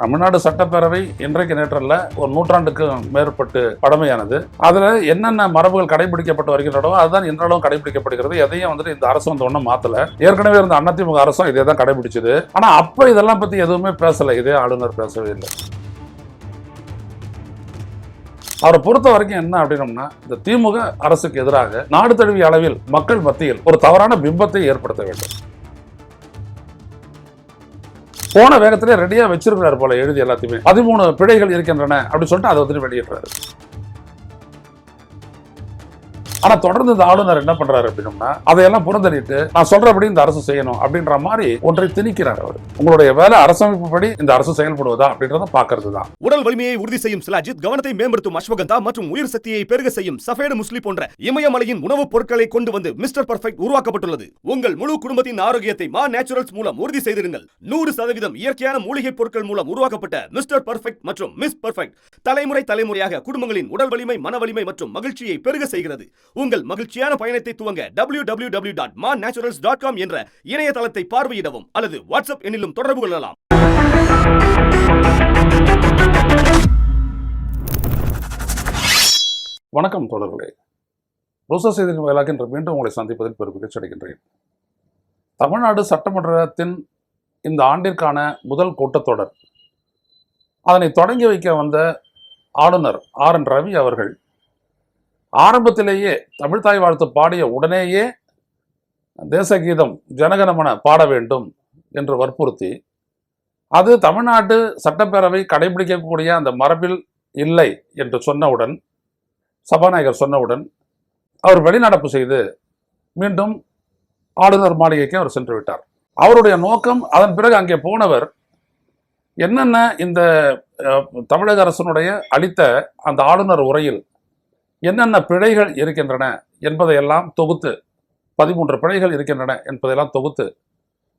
தமிழ்நாடு சட்டப்பேரவை இன்றைக்கு நேற்றல்ல ஒரு நூற்றாண்டுக்கு மேற்பட்டு பழமையானது. அதுல என்னென்ன மரபுகள் கடைபிடிக்கப்பட்டு வருகின்றனோ அதுதான் இன்றளவும் கடைபிடிக்கப்படுகிறது. எதையும் இந்த அரசு ஒன்றும் மாத்தல. ஏற்கனவே இருந்த அதிமுக அரசும் இதே தான் கடைபிடிச்சது. ஆனா அப்ப இதெல்லாம் பத்தி எதுவுமே பேசல. இதே ஆளுநர் பேசவே இல்லை. அவரை பொறுத்த வரைக்கும் என்ன அப்படின்னம்னா, இந்த திமுக அரசுக்கு எதிராக நாடு தழுவிய அளவில் மக்கள் மத்தியில் ஒரு தவறான பிம்பத்தை ஏற்படுத்த வேண்டும். போன வேகத்திலே ரெடியா வச்சிருக்கிறார் போல எழுதி எல்லாத்தையுமே. 13 பிழைகள் இருக்கின்றன அப்படின்னு சொல்லிட்டு அதை வெளியிடுறாரு. ஆனா தொடர்ந்து இந்த ஆளுநர் என்ன பண்றாரு அப்படின்னா, அதையெல்லாம் புறந்தள்ளிட்டு நான் சொல்றபடி இந்த அரசு செய்யணும் அப்படின்ற மாதிரி ஒன்றை திணிக்கிறார். அவர் உங்களுடைய வேலை அரசமைப்பு படி இந்த அரசு செயல்படுவதா அப்படின்றத பாக்குறது தான். உடல் வலிமையை உறுதி செய்யும் சிலாஜித், கவனத்தை மேம்படுத்தும் அஸ்வகந்தா மற்றும் உயிர் சக்தியை பெருக செய்யும் சஃபேடு முஸ்லி போன்ற இமயமலையின் உணவுப் பொருட்களை கொண்டு வந்து மிஸ்டர் பர்ஃபெக்ட் உருவாக்கப்பட்டுள்ளது. உங்கள் முழு குடும்பத்தின் ஆரோக்கியத்தை மா நேச்சுரல்ஸ் மூலம் உறுதி செய்திருங்கள். 100% இயற்கையான மூலிகை பொருட்கள் மூலம் உருவாக்கப்பட்ட மிஸ்டர் பர்ஃபெக்ட் மற்றும் மிஸ் பர்ஃபெக்ட் தலைமுறையாக குடும்பங்களின் உடல் வலிமை, மன வலிமை மற்றும் மகிழ்ச்சியை பெருக செய்கிறது. உங்கள் மகிழ்ச்சியான பயணத்தை துவங்க www.mannaturals.com என்ற இணையதளத்தை பார்வையிடவும் அல்லது வாட்ஸ்அப் எண்ணிலும் தொடர்பு கொள்ளலாம். வணக்கம் தோழர்களே. ரோசா செய்தியின் வாயிலாக இன்று மீண்டும் உங்களை சந்திப்பதில் பெருமகிழ்ச்சி அடைகின்றேன். தமிழ்நாடு சட்டமன்றத்தின் இந்த ஆண்டிற்கான முதல் கூட்டத்தொடர், அதனை தொடங்கி வைக்க வந்த ஆளுநர் RN ரவி அவர்கள் ஆரம்பத்திலேயே தமிழ்தாய் வாழ்த்து பாடிய உடனேயே தேசகீதம் ஜனகணமன பாட வேண்டும் என்று வற்புறுத்தி, அது தமிழ்நாடு சட்டப்பேரவை கடைபிடிக்கக்கூடிய அந்த மரபில் இல்லை என்று சொன்னவுடன், சபாநாயகர் சொன்னவுடன் அவர் வெளிநடப்பு செய்து மீண்டும் ஆளுநர் மாளிகைக்கு அவர் சென்று விட்டார். அவருடைய நோக்கம், அதன் பிறகு அங்கே போனவர் என்னென்ன இந்த தமிழக அரசனுடைய அளித்த அந்த ஆளுநர் உரையில் என்னென்ன பிழைகள் இருக்கின்றன என்பதையெல்லாம் தொகுத்து, 13 பிழைகள் இருக்கின்றன என்பதையெல்லாம் தொகுத்து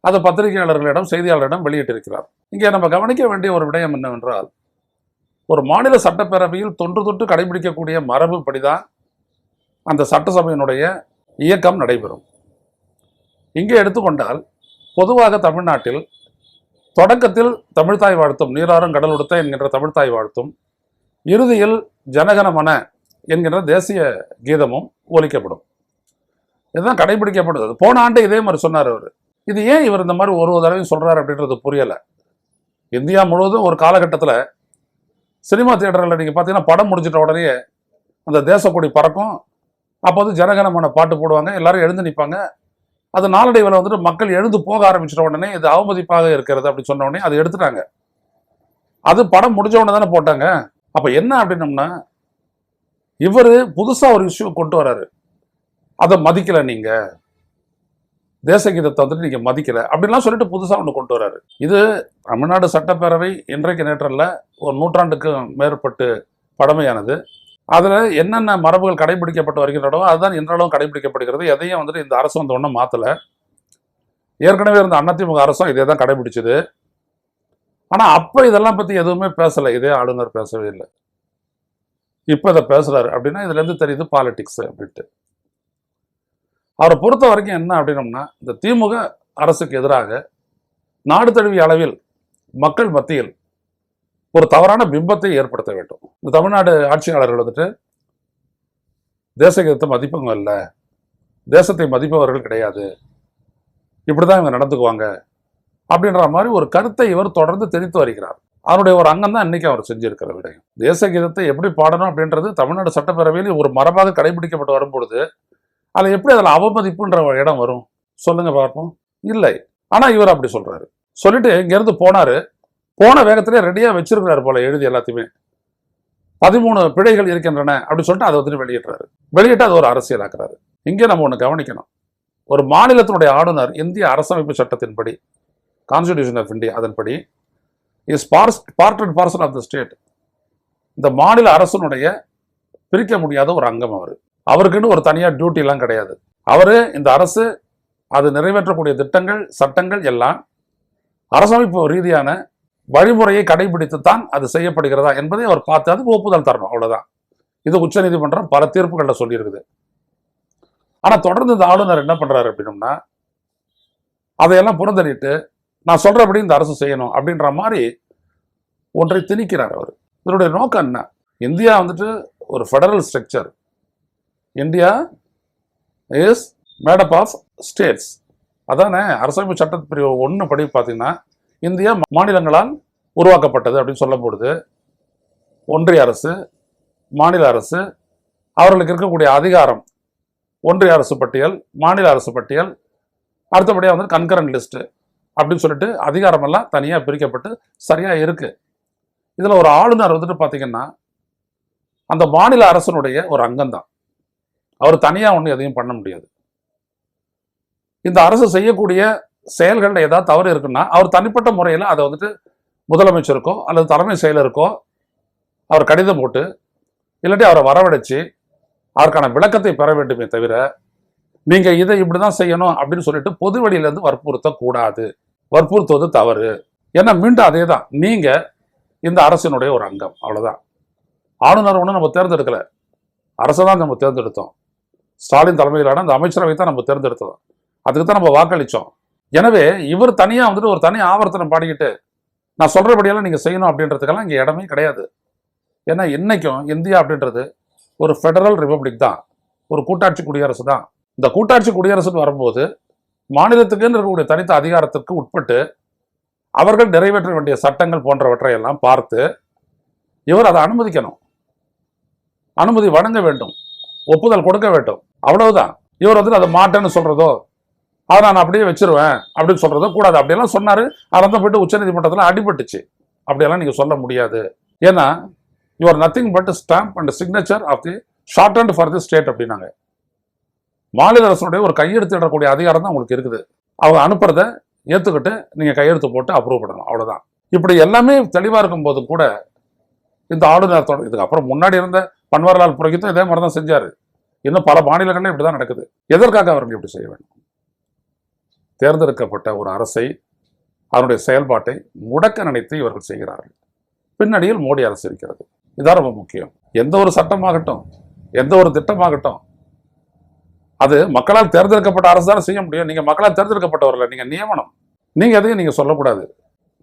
அது பத்திரிகையாளர்களிடம், செய்தியாளர்களிடம் வெளியிட்டிருக்கிறார். இங்கே நம்ம கவனிக்க வேண்டிய ஒரு விடயம் என்னவென்றால், ஒரு மாநில சட்டப்பேரவையில் தொன்று தொட்டு கடைபிடிக்கக்கூடிய மரபு படிதான் அந்த சட்டசபையினுடைய இயக்கம் நடைபெறும். இங்கே எடுத்துக்கொண்டால், பொதுவாக தமிழ்நாட்டில் தொடக்கத்தில் தமிழ்தாய் வாழ்த்தும், நீராறும் கடல் உடுத்த என்கின்ற தமிழ்தாய் வாழ்த்தும், இறுதியில் ஜனகணமன என்கின்ற தேசிய கீதமும் ஒலிக்கப்படும். இதுதான் கடைபிடிக்கப்படுது. போன ஆண்டு இதே மாதிரி சொன்னார் அவர். இது ஏன் இவர் இந்த மாதிரி ஒரு தடவையும் சொல்றாரு அப்படின்றது புரியல. இந்தியா முழுவதும் ஒரு காலகட்டத்தில் சினிமா தியேட்டரில் நீங்க பார்த்தீங்கன்னா படம் முடிச்சிட்ட உடனே அந்த தேசக்கொடி பறக்கும். அப்போது ஜனகணமன பாட்டு போடுவாங்க, எல்லாரும் எழுந்து நிற்பாங்க. அது நாளடைவில் மக்கள் எழுந்து போக ஆரம்பிச்சிட்ட உடனே இது அவமதிப்பாக இருக்கிறது அப்படின்னு சொன்ன உடனே அதை எடுத்துட்டாங்க. அது படம் முடிஞ்ச உடனே தானே போட்டாங்க. அப்ப என்ன அப்படின்னம்னா, இவர் புதுசா ஒரு இஷ்யூ கொண்டு வராரு. அதை மதிக்கல, நீங்க தேசகீதத்தை நீங்க மதிக்கல அப்படின்லாம் சொல்லிட்டு புதுசா ஒன்று கொண்டு வராரு. இது தமிழ்நாடு சட்டப்பேரவை இன்றைக்கு நேற்றல்ல ஒரு நூற்றாண்டுக்கு மேற்பட்டு பழமையானது. அதுல என்னென்ன மரபுகள் கடைபிடிக்கப்பட்டு வருகின்றனோ அதுதான் இன்றளவும் கடைபிடிக்கப்படுகிறது. எதையும் இந்த அரசு ஒன்றும் மாத்தல. ஏற்கனவே இருந்த அதிமுக அரசும் இதே தான் கடைபிடிச்சது. ஆனா அப்ப இதெல்லாம் பத்தி எதுவுமே பேசல. இதே ஆளுநர் பேசவே இல்லை. இப்ப இதை பேசுறாரு அப்படின்னா இதுல இருந்து தெரியுது பாலிடிக்ஸ் அப்படின்ட்டு. அவரை பொறுத்த வரைக்கும் என்ன அப்படின்னம்னா, இந்த திமுக அரசுக்கு எதிராக நாடு தழுவிய அளவில் மக்கள் மத்தியில் ஒரு தவறான பிம்பத்தை ஏற்படுத்த வேண்டும். இந்த தமிழ்நாடு ஆட்சியாளர்கள் தேசகீதத்தை மதிப்பவங்க இல்லை, தேசத்தை மதிப்பவர்கள் கிடையாது, இப்படிதான் இவங்க நடந்துக்குவாங்க அப்படின்ற மாதிரி ஒரு கருத்தை இவர் தொடர்ந்து தெரிவித்து வருகிறார். அவருடைய ஒரு அங்கம் தான் இன்னைக்கு அவர் செஞ்சிருக்கிற விடயம். தேசகீதத்தை எப்படி பாடணும் அப்படின்றது தமிழ்நாடு சட்டப்பேரவையில் ஒரு மரபாக கடைபிடிக்கப்பட்டு வரும்பொழுது அதில் எப்படி அதில் அவமதிப்புன்ற இடம் வரும் சொல்லுங்க பார்ப்போம். இல்லை. ஆனா இவர் அப்படி சொல்றாரு. சொல்லிட்டு இங்கிருந்து போனாரு. போன வேகத்திலே ரெடியா வச்சிருக்கிறாரு போல எழுதி எல்லாத்தையுமே. 13 பிழைகள் இருக்கின்றன அப்படின்னு சொல்லிட்டு அதை வெளியிடுறாரு. வெளியிட்டு அது ஒரு அரசியலாக்குறாரு. இங்கே நம்ம ஒன்று கவனிக்கணும். ஒரு மாநிலத்தினுடைய ஆளுநர் இந்திய அரசமைப்பு சட்டத்தின்படி, கான்ஸ்டிடியூஷன் ஆஃப் இந்தியா அதன்படி, is part and parcel of the state. இந்த மாநில அரசனுடைய பிரிக்க முடியாத ஒரு அங்கம் அவர். அவருக்குன்னு ஒரு தனியார் டியூட்டி எல்லாம் கிடையாது. அவரு இந்த அரசு அது நிறைவேற்றக்கூடிய திட்டங்கள், சட்டங்கள் எல்லாம் அரசமைப்பு ரீதியான வழிமுறையை கடைபிடித்துத்தான் அது செய்யப்படுகிறதா என்பதை அவர் பார்த்து அதுக்கு ஒப்புதல் தரணும். அவ்வளவுதான். இது உச்ச நீதிமன்றம் பல தீர்ப்புகளில் சொல்லியிருக்குது. ஆனா தொடர்ந்து இந்த ஆளுநர் என்ன பண்றாரு அப்படின்னம்னா, அதையெல்லாம் புறந்தள்ளிட்டு நான் சொல்றபடி இந்த அரசு செய்யணும் அப்படின்ற மாதிரி ஒன்றை திணிக்கிறார் அவர். இதனுடைய நோக்கம் என்ன? இந்தியா வந்துட்டு ஒரு federal structure. India is made up of states. அதானே அரசமைப்பு சட்ட பிரிவு 1 படி பார்த்தீங்கன்னா இந்தியா மாநிலங்களால் உருவாக்கப்பட்டது அப்படின்னு சொல்லப்படுது. ஒன்றிய அரசு, மாநில அரசு, அவர்களுக்கு இருக்கக்கூடிய அதிகாரம், ஒன்றிய அரசு பட்டியல், மாநில அரசு பட்டியல், அடுத்தபடியாக வந்து கன்கரண்ட் லிஸ்ட்டு அப்படின்னு சொல்லிட்டு அதிகாரமெல்லாம் தனியாக பிரிக்கப்பட்டு சரியாக இருக்குது. இதில் ஒரு ஆளுநர் வந்துட்டு பார்த்தீங்கன்னா அந்த மாநில அரசனுடைய ஒரு அங்கம்தான். அவர் தனியாக ஒன்றும் எதையும் பண்ண முடியாது. இந்த அரசு செய்யக்கூடிய செயல்களில் ஏதாவது தவறு இருக்குன்னா அவர் தனிப்பட்ட முறையில் அதை வந்துட்டு முதலமைச்சருக்கோ அல்லது தலைமை செயலருக்கோ அவர் கடிதம் போட்டு இல்லாட்டி அவரை வரவழைச்சு அதற்கான விளக்கத்தை பெற வேண்டுமே தவிர நீங்கள் இதை இப்படி தான் செய்யணும் அப்படின்னு சொல்லிட்டு பொது வெளியிலேருந்து வற்புறுத்தக்கூடாது. வற்புறுத்துவது தவறு. ஏன்னா மீண்டும் அதே தான், நீங்கள் இந்த அரசினுடைய ஒரு அங்கம், அவ்வளோதான். ஆளுநர் ஒன்றும் நம்ம தேர்ந்தெடுக்கலை, அரசை தான் நம்ம தேர்ந்தெடுத்தோம். ஸ்டாலின் தலைமையிலான அந்த அமைச்சரவை தான் நம்ம தேர்ந்தெடுத்தோம், அதுக்கு தான் நம்ம வாக்களித்தோம். எனவே இவர் தனியாக வந்துட்டு ஒரு தனி ஆவர்த்தனம் பாடிக்கிட்டு நான் சொல்கிறபடியெல்லாம் நீங்கள் செய்யணும் அப்படின்றதுக்கெல்லாம் இங்கே இடமே கிடையாது. ஏன்னா இன்னைக்கும் இந்தியா அப்படின்றது ஒரு ஃபெடரல் ரிப்பப்ளிக் தான், ஒரு கூட்டாட்சி குடியரசு தான். இந்த கூட்டாட்சி குடியரசுன்னு வரும்போது மாநிலத்துக்குன்னு இருக்கக்கூடிய தனித்த அதிகாரத்திற்கு உட்பட்டு அவர்கள் நிறைவேற்ற வேண்டிய சட்டங்கள் போன்றவற்றை எல்லாம் பார்த்து இவர் அதை அனுமதிக்கணும், அனுமதி வழங்க வேண்டும், ஒப்புதல் கொடுக்க வேண்டும், அவ்வளவுதான். இவர் வந்துட்டு அதை மாட்டேன்னு சொல்றதோ அதை நான் அப்படியே வச்சிருவேன் அப்படின்னு சொல்றதோ கூடாது. அப்படியெல்லாம் சொன்னாரு, அதில் தான் போயிட்டு உச்சநீதிமன்றத்தில் அடிபட்டுச்சு. அப்படியெல்லாம் நீங்க சொல்ல முடியாது. ஏன்னா you're nothing but stamp and signature of the short and for the state அப்படின்னாங்க. மாநில அரசுடைய ஒரு கையெழுத்திடக்கூடிய அதிகாரம் தான் உங்களுக்கு இருக்குது. அவங்க அனுப்புறத ஏற்றுக்கிட்டு நீங்க கையெழுத்து போட்டு அப்ரூவ் பண்ணணும், அவ்வளவுதான். இப்படி எல்லாமே தெளிவா இருக்கும் போது கூட இந்த ஆளுநர் இதுக்கு அப்புறம் முன்னாடி இருந்த பன்வாரிலால் புரோஹித்தும் இதே மாதிரி தான் செஞ்சாரு. இன்னும் பல மாநிலங்கள்ல இப்படிதான் நடக்குது. எதற்காக அவர்கள் இப்படி செய்ய வேண்டும்? தேர்ந்தெடுக்கப்பட்ட ஒரு அரசை, அதனுடைய செயல்பாட்டை முடக்க நினைத்து இவர்கள் செய்கிறார்கள். பின்னணியில் மோடி அரசு இருக்கிறது. இதான் ரொம்ப முக்கியம். எந்த ஒரு சட்டமாகட்டும், எந்த ஒரு திட்டமாகட்டும், அது மக்களால் தேர்ந்தெடுக்கப்பட்ட அரசு தானே செய்ய முடியும். நீங்க மக்களால் தேர்ந்தெடுக்கப்பட்டவர்கள், நீங்க நியமனம், நீங்க எதையும் நீங்க சொல்லக்கூடாது.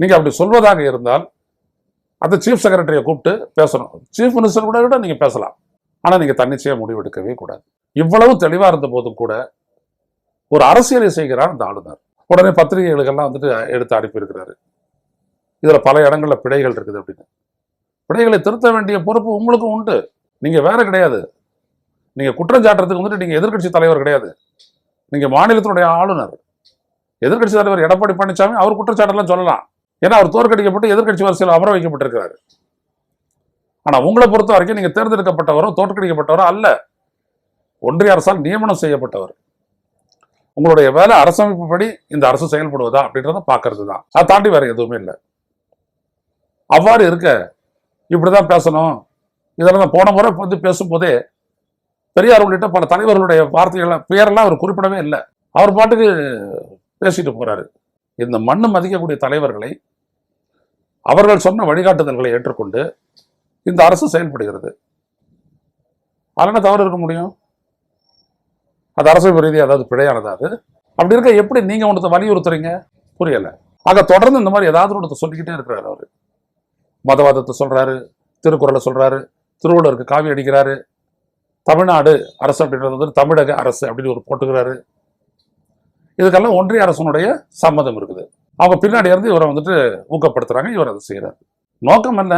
நீங்க அப்படி சொல்வதாக இருந்தால் அந்த சீஃப் செக்ரட்டரியை கூப்பிட்டு பேசணும். சீஃப் மினிஸ்டர் கூட நீங்க பேசலாம். ஆனா நீங்க தன்னிச்சையா முடிவெடுக்கவே கூடாது. இவ்வளவு தெளிவா இருந்த போதும் கூட ஒரு அரசியலை செய்கிறார் இந்த ஆளுநர். உடனே பத்திரிகைகளுக்கெல்லாம் வந்துட்டு எடுத்து அனுப்பியிருக்கிறாரு. இதுல பல இடங்கள்ல பிழைகள் இருக்குது அப்படின்னு. பிழைகளை திருத்த வேண்டிய பொறுப்பு உங்களுக்கு உண்டு. நீங்க வேற கிடையாது. நீங்க குற்றம் சாட்டுறதுக்கு வந்துட்டு நீங்க எதிர்க்கட்சி தலைவர் கிடையாது. நீங்க மாநிலத்தினுடைய ஆளுநர். எதிர்க்கட்சி தலைவர் எடப்பாடி பழனிசாமி அவர் குற்றச்சாட்டெல்லாம் சொல்லலாம். ஏன்னா அவர் தோற்கடிக்கப்பட்டு எதிர்க்கட்சி வரிசையில் அமர வைக்கப்பட்டிருக்கிறாரு. ஆனா உங்களை பொறுத்த வரைக்கும் நீங்க தேர்ந்தெடுக்கப்பட்டவரோ தோற்கடிக்கப்பட்டவரோ அல்ல, ஒன்றிய அரசால் நியமனம் செய்யப்பட்டவர். உங்களுடைய வேலை அரசமைப்பு படி இந்த அரசு செயல்படுவதா அப்படின்றத பார்க்கறது தான். அதை தாண்டி வேற எதுவுமே இல்லை. அவ்வாறு இருக்க இப்படிதான் பேசணும். இதெல்லாம் போன முறை வந்து பேசும்போதே பெரியார் உள்ளிட்ட பல தலைவர்களுடைய வார்த்தைகளை பெயரெல்லாம் அவர் குறிப்பிடவே இல்லை. அவர் பாட்டுக்கு பேசிட்டு போறாரு. இந்த மண்ணு மதிக்கக்கூடிய தலைவர்களை, அவர்கள் சொன்ன வழிகாட்டுதல்களை ஏற்றுக்கொண்டு இந்த அரசு செயல்படுகிறது. அதனால தவறு இருக்க முடியும்? அது அரசு ரீதியாக அதாவது பிழையானதா? அது அப்படி இருக்க எப்படி நீங்க ஒன்றத்தை வலியுறுத்துறீங்க? புரியல. ஆக தொடர்ந்து இந்த மாதிரி ஏதாவது ஒன்றத்தை சொல்லிக்கிட்டே இருக்கிறாரு. அவரு மதவாதத்தை சொல்றாரு, திருக்குறளை சொல்றாரு, திருவள்ளுவருக்கு காவி அடிக்கிறாரு, தமிழ்நாடு அரசு அப்படின்றது வந்து தமிழக அரசு அப்படின்னு ஒரு போட்டுக்கிறாரு. இதுக்கெல்லாம் ஒன்றிய அரசனுடைய சம்மதம் இருக்குது. அவங்க பின்னாடி இருந்து இவரை வந்துட்டு ஊக்கப்படுத்துறாங்க. இவர் அதை செய்யறாரு. நோக்கம் என்ன?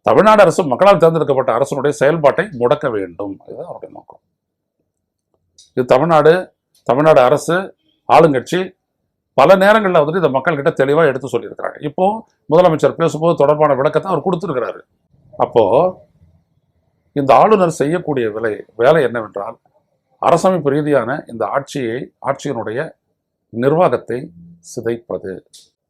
தமிழ்நாடு அரசு மக்களால் தேர்ந்தெடுக்கப்பட்ட அரசனுடைய செயல்பாட்டை முடக்க வேண்டும். இதுதான் அவருடைய நோக்கம். இது தமிழ்நாடு அரசு, ஆளுங்கட்சி பல நேரங்களில் வந்துட்டு இந்த மக்கள் கிட்ட தெளிவாக எடுத்து சொல்லியிருக்கிறாங்க. இப்போ முதலமைச்சர் பேசும்போது தொடர்பான விளக்கத்தை அவர் கொடுத்துருக்கிறாரு. அப்போ இந்த ஆளுநர் செய்யக்கூடிய வேலை என்னவென்றால் அரசமைப்பு ரீதியான இந்த ஆட்சியினுடைய நிர்வாகத்தை சிதைப்பது.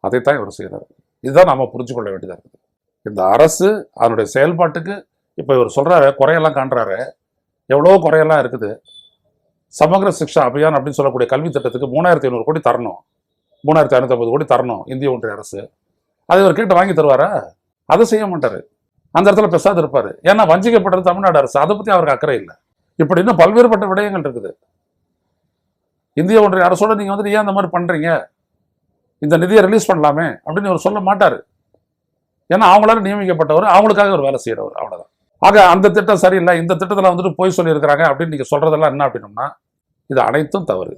அதைத்தான் இவர் செய்கிறார். இதுதான் நாம புரிஞ்சு கொள்ள வேண்டியதாக இருக்குது. இந்த அரசு அதனுடைய செயல்பாட்டுக்கு இப்போ இவர் சொல்றாரு, குறையெல்லாம் காண்றாரு, எவ்வளோ குறையெல்லாம் இருக்குது. சமகிர சிக்ஷா அபியான் அப்படின்னு சொல்லக்கூடிய கல்வி திட்டத்துக்கு 3500 கோடி தரணும், 3550 கோடி தரணும் இந்திய ஒன்றிய அரசு. அதை இவர் கேட்டு வாங்கி தருவாரா? அதை செய்ய மாட்டாரு. அந்த இடத்துல பெசாது இருப்பாரு. ஏன்னா வஞ்சிக்கப்பட்டது தமிழ்நாடு அரசு, அதை பத்தி அவருக்கு அக்கறை இல்லை. இப்படி இன்னும் பல்வேறுபட்ட விடயங்கள் இருக்குது. இந்திய ஒன்றிய அரசோட நீங்க வந்துட்டு ஏன் அந்த மாதிரி பண்றீங்க, இந்த நிதியை ரிலீஸ் பண்ணலாமே அப்படின்னு இவர் சொல்ல மாட்டாரு. ஏன்னா அவங்களால நியமிக்கப்பட்டவர், அவங்களுக்காக ஒரு வேலை செய்யறவர், அவ்வளவுதான். ஆக அந்த திட்டம் சரியில்லை, இந்த திட்டத்தில் வந்துட்டு போய் சொல்லியிருக்கிறாங்க அப்படின்னு நீங்க சொல்றதெல்லாம் என்ன அப்படின்னோம்னா இது அனைத்தும் தவறு.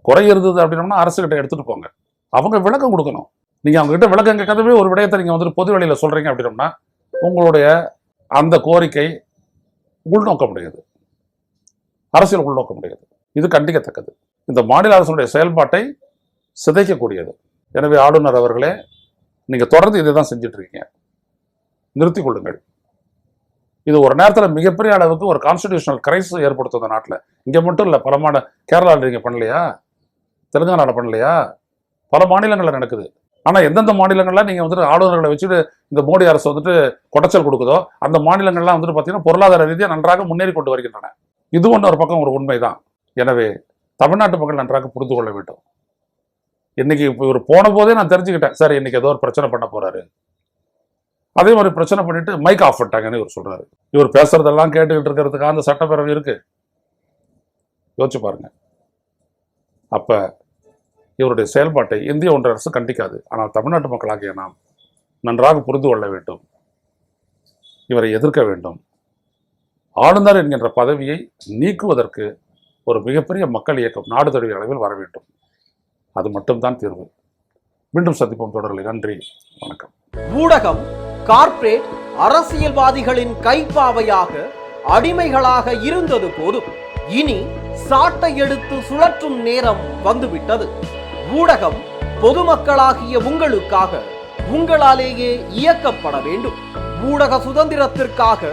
குறை இருந்தது அப்படின்னோம்னா அரசுகிட்ட எடுத்துட்டு போங்க, அவங்க விளக்கம் கொடுக்கணும். நீங்க அவங்க கிட்ட விளக்கம் கேட்கறதுவே ஒரு விடயத்தை நீங்க வந்துட்டு பொது வெளியில சொல்றீங்க அப்படின்னோம்னா உங்களுடைய அந்த கோரிக்கை உள்நோக்க முடியாது, அரசியல் உள்நோக்க முடியாது. இது கண்டிக்கத்தக்கது. இந்த மாநில அரசுடைய செயல்பாட்டை சிதைக்கக்கூடியது. எனவே ஆளுநர் அவர்களே, நீங்க தொடர்ந்து இதை தான் செஞ்சுட்டு இருக்கீங்க, நிறுத்திக் கொள்ளுங்கள். இது ஒரு நேரத்தில் மிகப்பெரிய அளவுக்கு ஒரு கான்ஸ்டிடியூஷனல் கிரைசிஸ் ஏற்படுத்தும் இந்த நாட்டில். இங்கே மட்டும் இல்லை, பல கேரளாவில் நீங்கள் பண்ணலையா, தெலுங்கானாவில் பண்ணலையா, பல மாநிலங்களில் நடக்குது. ஆனால் எந்தெந்த மாநிலங்கள்லாம் நீங்கள் வந்துட்டு ஆளுநர்களை வச்சுட்டு இந்த மோடி அரசு வந்துட்டு கொடைச்சல் கொடுக்குதோ அந்த மாநிலங்கள்லாம் வந்துட்டு பார்த்தீங்கன்னா பொருளாதார ரீதியாக நன்றாக முன்னேறி கொண்டு வருகின்றன. இது ஒன்று ஒரு பக்கம் ஒரு உண்மைதான். எனவே தமிழ்நாட்டு மக்கள் நன்றாக புரிந்து கொள்ள வேண்டும். இன்னைக்கு இப்போ இவர் போன போதே நான் தெரிஞ்சுக்கிட்டேன், சார் இன்னைக்கு ஏதோ ஒரு பிரச்சனை பண்ண போறாரு. அதே மாதிரி பிரச்சனை பண்ணிட்டு மைக் ஆஃப் பண்ணிட்டாங்கன்னு இவர் சொல்றாரு. இவர் பேசுறதெல்லாம் கேட்டுக்கிட்டு இருக்கிறதுக்காக அந்த சட்டப்பேரவை இருக்கு, யோசிச்சு பாருங்க. அப்ப இவருடைய செயல்பாட்டை இந்திய ஒன்றிய அரசு கண்டிக்காது. ஆனால் தமிழ்நாட்டு மக்களாகிய நாம் நன்றாக புரிந்து கொள்ள வேண்டும், இவரை எதிர்க்க வேண்டும். ஆளுநர் என்கின்ற பதவியை நீக்குவதற்கு ஒரு மிகப்பெரிய மக்கள் இயக்கம் நாடு தழுவிய அளவில் வர வேண்டும். அது மட்டும்தான் தீர்வு. மீண்டும் சந்திப்போம் தொடர்களை. நன்றி, வணக்கம். ஊடகம் கார்ப்பரேட் அரசியல்வாதிகளின் கைப்பாவையாக அடிமைகளாக இருந்தது போதும். இனி சாட்டை எடுத்து சுழற்றும் நேரம் வந்துவிட்டது. ஊடகம் பொதுமக்களாகிய உங்களுக்காக, உங்களாலேயே இயக்கப்பட வேண்டும். ஊடக சுதந்திரத்திற்காக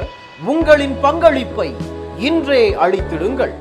உங்களின் பங்களிப்பை இன்றே அளித்திடுங்கள்.